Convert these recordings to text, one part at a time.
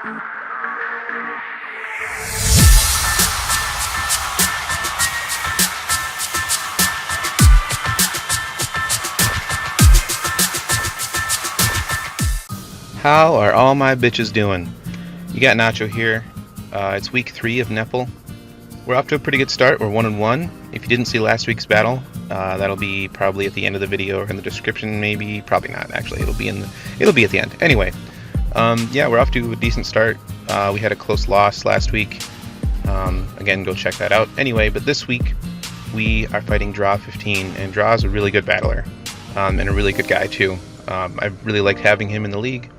How are all my bitches doing? You got Nacho here. It's week 3 of Nepal. We're off to a pretty good start. We're 1-1. If you didn't see last week's battle, that'll be probably at the end of the video or in the description. Maybe, probably not. Actually, it'll be at the end. Anyway, yeah, we're off to a decent start. We had a close loss last week. Again, go check that out. Anyway, but this week we are fighting Draw 15, and Draw is a really good battler and a really good guy too. I really liked having him in the league.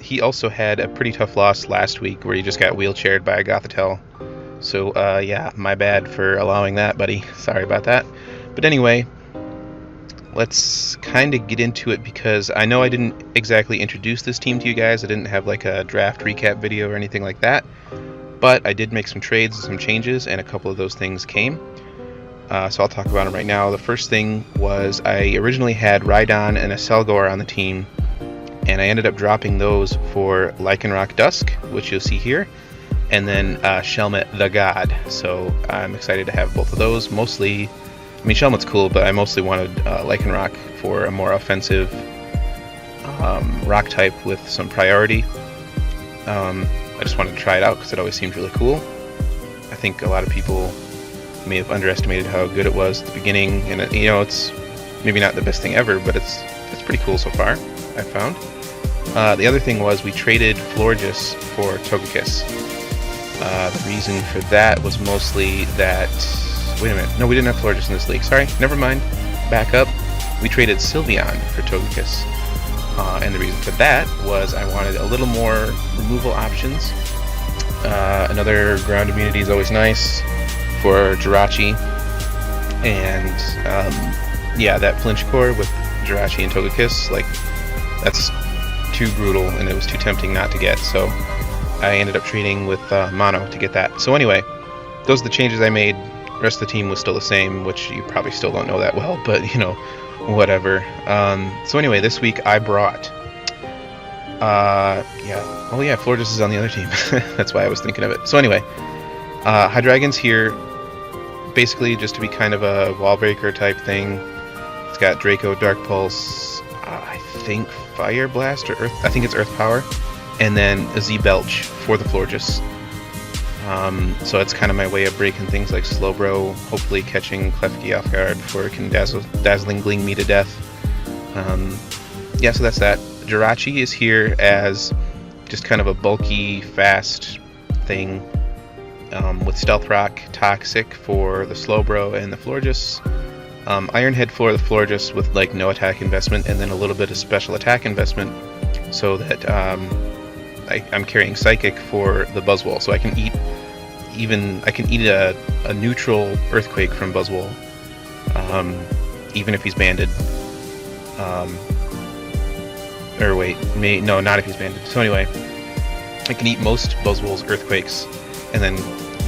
He also had a pretty tough loss last week where he just got wheelchaired by a Gothitelle. So, yeah, my bad for allowing that, buddy. Sorry about that. But anyway, let's kind of get into it because I know I didn't exactly introduce this team to you guys. I didn't have like a draft recap video or anything like that. But I did make some trades and some changes, and a couple of those things came. So I'll talk about them right now. The first thing was I originally had Rhydon and a Selgor on the team, and I ended up dropping those for Lycanroc Dusk, which you'll see here, and then Shelmet the God. So I'm excited to have both of those. Mostly, I mean, Shelmet's cool, but I mostly wanted Lycanroc for a more offensive rock type with some priority. I just wanted to try it out because it always seemed really cool. I think a lot of people may have underestimated how good it was at the beginning, and you know, it's maybe not the best thing ever, but it's pretty cool so far, I found. The other thing was we traded Florges for Togekiss. The reason for that was mostly that... Wait a minute. No, we didn't have Florges in this league. Sorry. Never mind. Back up. We traded Sylveon for Togekiss. And the reason for that was I wanted a little more removal options. Another ground immunity is always nice for Jirachi. And yeah, that flinch core with Jirachi and Togekiss, like, that's too brutal, and it was too tempting not to get, so I ended up trading with Mono to get that. So anyway, those are the changes I made. The rest of the team was still the same, which you probably still don't know that well, but you know, whatever. So anyway, this week I brought Florges is on the other team. That's why I was thinking of it. So anyway, Hydreigon's here basically just to be kind of a wall breaker type thing. It's got Draco, Dark Pulse, I think Fire Blast or Earth. I think it's Earth Power, and then a Z-Belch for the Florges. So it's kind of my way of breaking things like Slowbro, hopefully catching Klefki off guard before it can Dazzling Gleam me to death. Yeah, so that's that. Jirachi is here as just kind of a bulky, fast thing with Stealth Rock, Toxic for the Slowbro and the Florges. Iron Head for the Florges with like no attack investment, and then a little bit of special attack investment, so that I'm carrying Psychic for the Buzzwole, so I can eat a neutral Earthquake from Buzzwole, even if he's banded. Or wait, no, not if he's banded. So anyway, I can eat most Buzzwole's Earthquakes, and then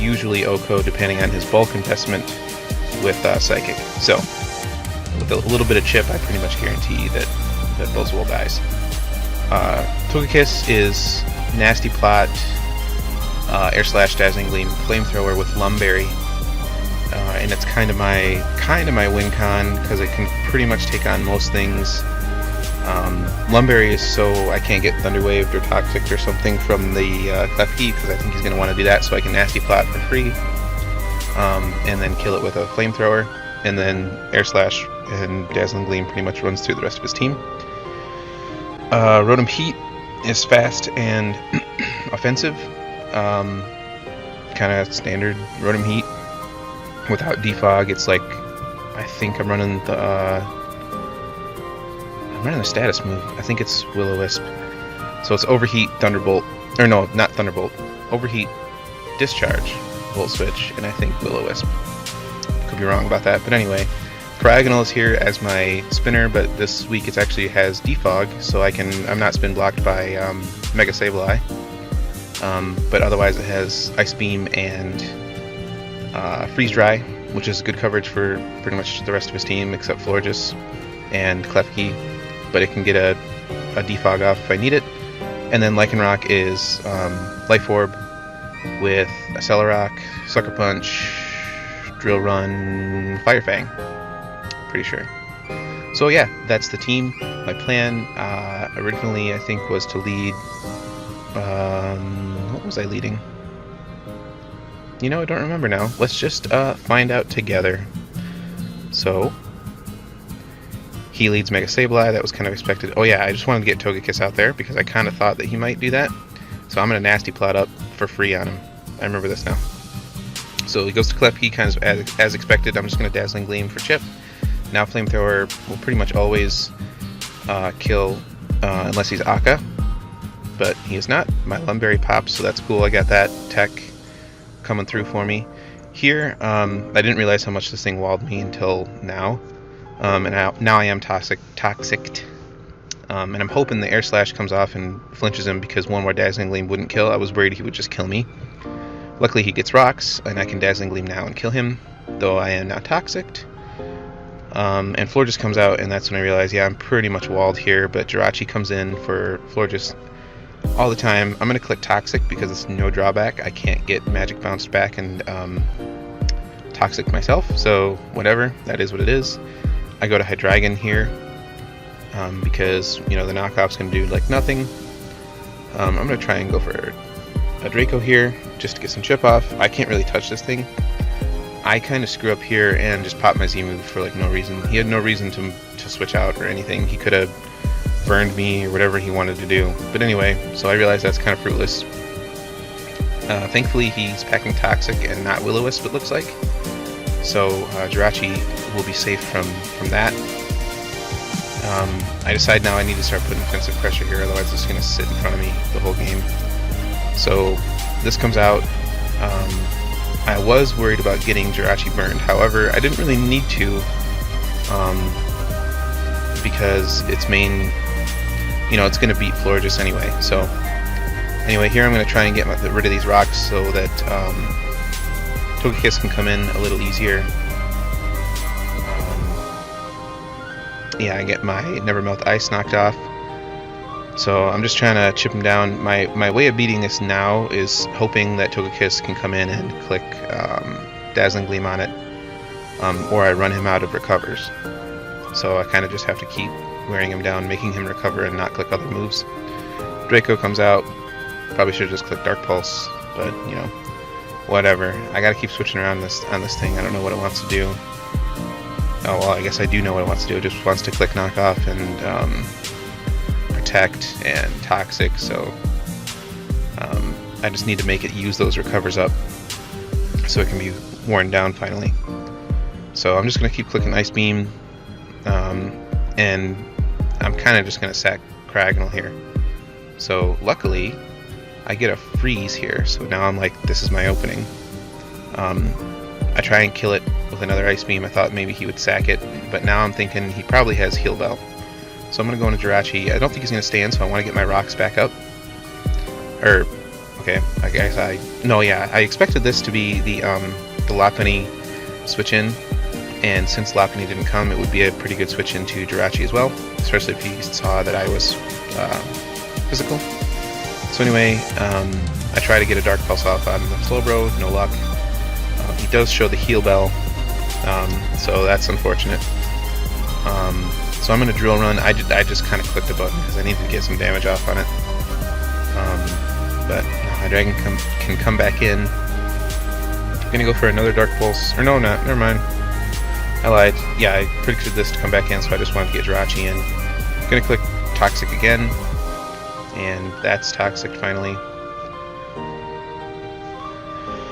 usually Oko depending on his bulk investment with Psychic. So with a little bit of chip, I pretty much guarantee that Buzzwole dies. Togekiss is Nasty Plot, Air Slash, Dazzling Gleam, Flamethrower with Lumberry, and it's kind of my win con because it can pretty much take on most things. Lumberry is so I can't get Thunder Waved or Toxic or something from the Klefki, because I think he's going to want to do that, so I can Nasty Plot for free. And then kill it with a Flamethrower, and then Air Slash and Dazzling Gleam pretty much runs through the rest of his team. Rotom Heat is fast and offensive, kind of standard Rotom Heat. Without Defog, it's like, I think I'm running the status move. I think it's Will-O-Wisp. So it's Overheat, Thunderbolt, or no, not Thunderbolt, Overheat, Discharge, Volt Switch, and I think Will-O-Wisp. Could be wrong about that, but anyway. Cryogonal is here as my spinner, but this week it actually has Defog, so I'm not spin blocked by Mega Sableye. But otherwise it has Ice Beam and Freeze Dry, which is good coverage for pretty much the rest of his team except Florges and Klefki, but it can get a defog off if I need it. And then Lycanroc is Life Orb with Accelerock, Sucker Punch, Drill Run, Fire Fang. Pretty sure. So yeah, that's the team. My plan originally, I think, was to lead... what was I leading? You know, I don't remember now. Let's just find out together. So, he leads Mega Sableye. That was kind of expected. Oh yeah, I just wanted to get Togekiss out there because I kind of thought that he might do that. So I'm going to Nasty Plot up for free on him. I remember this now. So he goes to Klefki, kind of as expected. I'm just going to Dazzling Gleam for Chip. Now Flamethrower will pretty much always kill unless he's Akka. But he is not. My Lumberry pops, so that's cool. I got that tech coming through for me. Here, I didn't realize how much this thing walled me until now. And now I am toxicked. And I'm hoping the Air Slash comes off and flinches him because one more Dazzling Gleam wouldn't kill. I was worried he would just kill me. Luckily he gets rocks, and I can Dazzling Gleam now and kill him, though I am now toxicked. And Florges comes out, and that's when I realize, yeah, I'm pretty much walled here, but Jirachi comes in for Florges all the time. I'm going to click Toxic because it's no drawback. I can't get Magic bounced back and Toxic myself, so whatever, that is what it is. I go to Hydreigon here because, you know, the knockoff's going to do like nothing. I'm going to try and go for a Draco here just to get some chip off. I can't really touch this thing. I kind of screw up here and just pop my Z move for like no reason. He had no reason to switch out or anything. He could have burned me or whatever he wanted to do. But anyway, so I realized that's kind of fruitless. Thankfully he's packing Toxic and not Will-O-Wisp, it looks like. So Jirachi will be safe from that. I decide now I need to start putting defensive pressure here, otherwise it's going to sit in front of me the whole game. So this comes out. I was worried about getting Jirachi burned. However, I didn't really need to because its main, you know, it's going to beat Florges anyway. So anyway, here I'm going to try and get rid of these rocks so that Togekiss can come in a little easier. Yeah, I get my Never Melt Ice knocked off. So I'm just trying to chip him down. My way of beating this now is hoping that Togekiss can come in and click Dazzling Gleam on it, or I run him out of recovers. So I kind of just have to keep wearing him down, making him recover and not click other moves. Draco comes out. Probably should have just clicked Dark Pulse, but you know, whatever. I gotta keep switching around on this thing. I don't know what it wants to do. Oh well, I guess I do know what it wants to do. It just wants to click Knockoff and Protect and Toxic, so I just need to make it use those recovers up so it can be worn down finally. So I'm just going to keep clicking Ice Beam, and I'm kind of just going to sack Cragnole here. So luckily I get a freeze here, so now I'm like, this is my opening. I try and kill it with another Ice Beam. I thought maybe he would sack it, but now I'm thinking he probably has Heal Bell. So I'm going to go into Jirachi. I don't think he's going to stand, so I want to get my rocks back up. Okay, I guess I expected this to be the Lopunny switch in, and since Lopunny didn't come, it would be a pretty good switch into Jirachi as well, especially if he saw that I was physical. So anyway, I try to get a Dark Pulse off on the Slowbro, no luck. He does show the Heal Bell, so that's unfortunate. So I'm going to Drill Run. I just kind of clicked the button because I needed to get some damage off on it. But my Dragon can come back in. I'm going to go for another Dark Pulse. Or no, not. Never mind. I lied. Yeah, I predicted this to come back in, so I just wanted to get Jirachi in. I'm going to click Toxic again. And that's Toxic finally.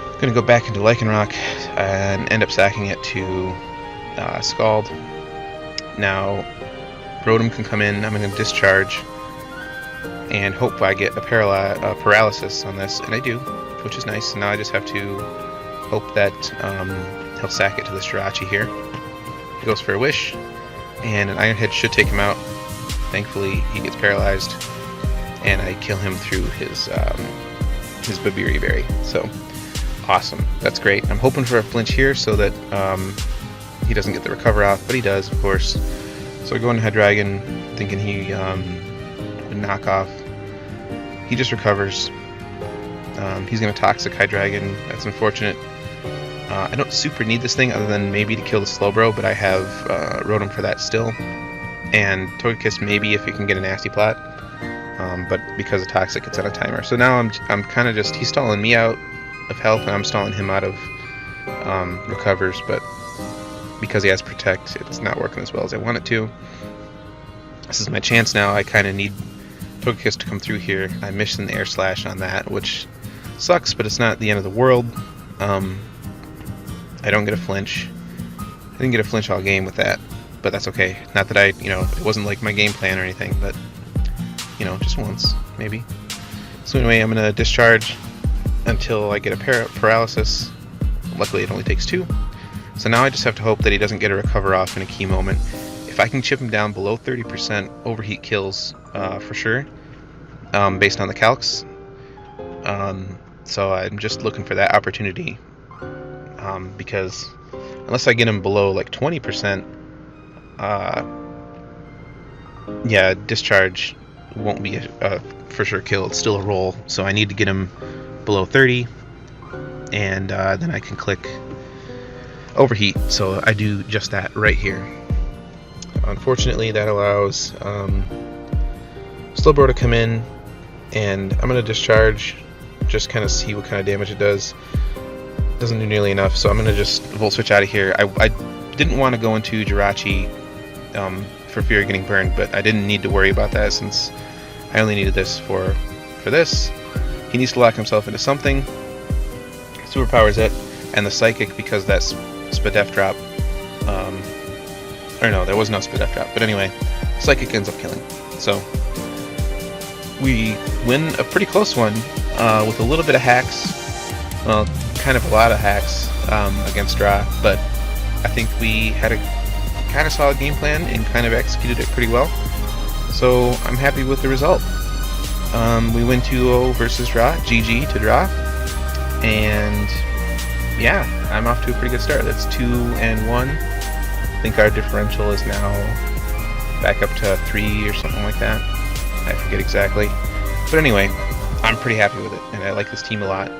I'm going to go back into Lycanroc and end up sacking it to Scald. Now, Rotom can come in. I'm going to discharge and hope I get a paralysis on this, and I do, which is nice. So now I just have to hope that he'll sack it to this Jirachi here. He goes for a Wish, and an Iron Head should take him out. Thankfully, he gets paralyzed, and I kill him through his Babiri Berry. So, awesome. That's great. I'm hoping for a flinch here so that he doesn't get the recover off, but he does, of course. So I go into Hydreigon, thinking he would knock off. he just recovers. He's going to Toxic Hydreigon. That's unfortunate. I don't super need this thing other than maybe to kill the Slowbro, but I have Rotom for that still. And Togekiss maybe if you can get a Nasty Plot. But because of Toxic, it's on a timer. So now I'm kind of just, he's stalling me out of health, and I'm stalling him out of recovers, but because he has Protect, it's not working as well as I want it to. This is my chance now. I kind of need Togekiss to come through here. I missed an Air Slash on that, which sucks, but it's not the end of the world. I don't get a flinch. I didn't get a flinch all game with that, but that's okay. Not that it wasn't like my game plan or anything, but, just once, maybe. So anyway, I'm going to discharge until I get a Paralysis. Luckily, it only takes 2. So now I just have to hope that he doesn't get a Recover off in a key moment. If I can chip him down below 30% overheat kills, for sure, based on the calcs. So I'm just looking for that opportunity, because unless I get him below like 20%, yeah, discharge won't be a for sure kill. It's still a roll, so I need to get him below 30, and then I can click overheat. So I do just that right here. Unfortunately, that allows Slowbro to come in, and I'm going to discharge, just kind of see what kind of damage it does. Doesn't do nearly enough, so I'm going to just Volt Switch out of here. I didn't want to go into Jirachi for fear of getting burned, but I didn't need to worry about that since I only needed this for this. He needs to lock himself into something. Superpowers it, and the Psychic, because that's Spadef drop. Or no, there was no Spadef drop, but anyway, Psychic ends up killing. So we win a pretty close one with a little bit of hacks. Well, kind of a lot of hacks against Dra, but I think we had a kind of solid game plan and kind of executed it pretty well. So I'm happy with the result. We win 2-0 versus Dra, GG to Dra, and yeah, I'm off to a pretty good start. That's 2-1. I think our differential is now back up to 3 or something like that. I forget exactly. But anyway, I'm pretty happy with it, and I like this team a lot.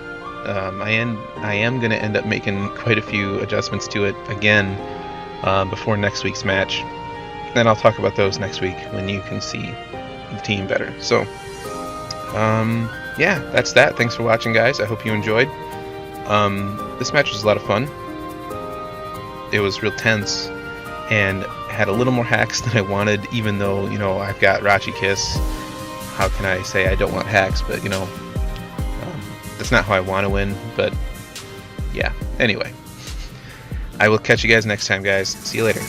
I am going to end up making quite a few adjustments to it again before next week's match. Then I'll talk about those next week when you can see the team better. So, yeah, that's that. Thanks for watching, guys. I hope you enjoyed. This match was a lot of fun. It was real tense, and had a little more hacks than I wanted, even though, I've got Rachi Kiss. How can I say I don't want hacks? But, that's not how I want to win. But, yeah. Anyway. I will catch you guys next time, guys. See you later.